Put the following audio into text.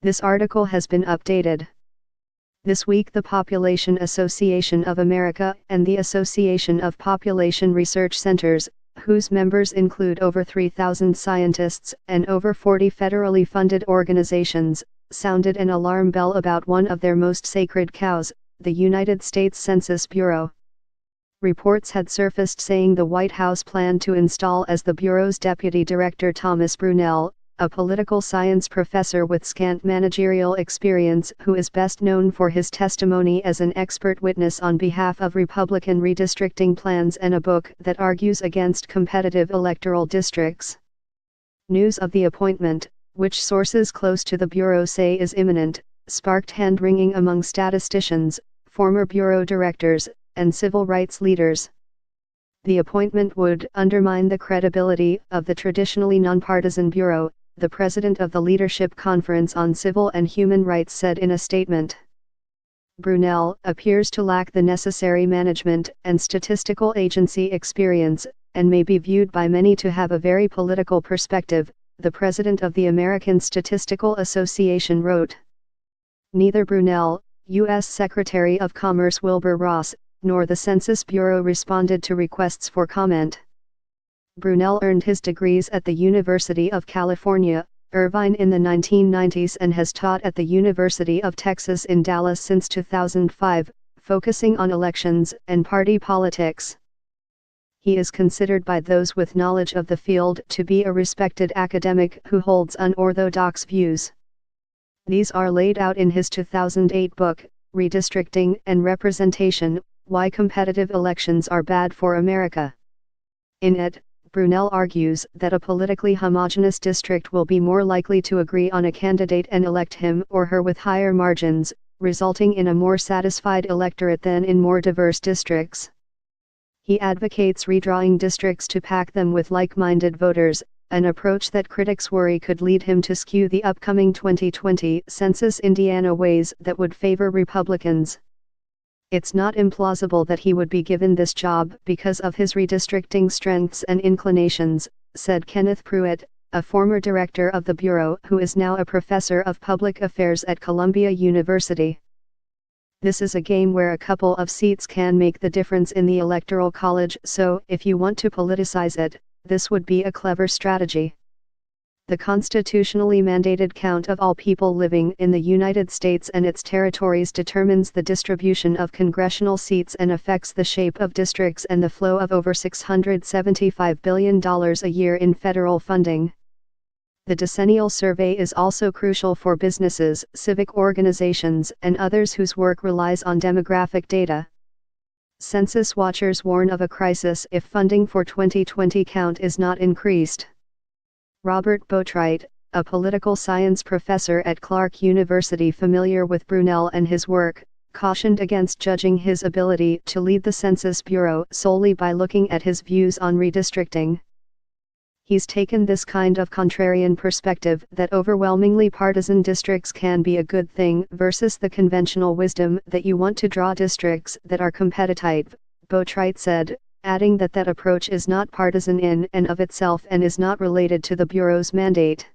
This article has been updated. This week the Population Association of America and the Association of Population Research Centers, whose members include over 3,000 scientists and over 40 federally funded organizations, sounded an alarm bell about one of their most sacred cows, the United States Census Bureau. Reports had surfaced saying the White House planned to install as the Bureau's deputy director Thomas Brunel, a political science professor with scant managerial experience who is best known for his testimony as an expert witness on behalf of Republican redistricting plans and a book that argues against competitive electoral districts. News of the appointment, which sources close to the Bureau say is imminent, sparked hand-wringing among statisticians, former Bureau directors, and civil rights leaders. The appointment would undermine the credibility of the traditionally nonpartisan Bureau, the president of the Leadership Conference on Civil and Human Rights said in a statement. Brunel appears to lack the necessary management and statistical agency experience, and may be viewed by many to have a very political perspective, the president of the American Statistical Association wrote. Neither Brunel, U.S. Secretary of Commerce Wilbur Ross, nor the Census Bureau responded to requests for comment. Brunel earned his degrees at the University of California, Irvine in the 1990s and has taught at the University of Texas in Dallas since 2005, focusing on elections and party politics. He is considered by those with knowledge of the field to be a respected academic who holds unorthodox views. These are laid out in his 2008 book, Redistricting and Representation: Why Competitive Elections Are Bad for America. In it, Brunel argues that a politically homogeneous district will be more likely to agree on a candidate and elect him or her with higher margins, resulting in a more satisfied electorate than in more diverse districts. He advocates redrawing districts to pack them with like-minded voters, an approach that critics worry could lead him to skew the upcoming 2020 census Indiana ways that would favor Republicans. It's not implausible that he would be given this job because of his redistricting strengths and inclinations, said Kenneth Pruitt, a former director of the Bureau who is now a professor of public affairs at Columbia University. This is a game where a couple of seats can make the difference in the Electoral College, so if you want to politicize it, this would be a clever strategy. The constitutionally mandated count of all people living in the United States and its territories determines the distribution of congressional seats and affects the shape of districts and the flow of over $675 billion a year in federal funding. The decennial survey is also crucial for businesses, civic organizations, and others whose work relies on demographic data. Census watchers warn of a crisis if funding for 2020 count is not increased. Robert Boatwright, a political science professor at Clark University familiar with Brunel and his work, cautioned against judging his ability to lead the Census Bureau solely by looking at his views on redistricting. He's taken this kind of contrarian perspective that overwhelmingly partisan districts can be a good thing versus the conventional wisdom that you want to draw districts that are competitive, Boatwright said, adding that that approach is not partisan in and of itself and is not related to the Bureau's mandate.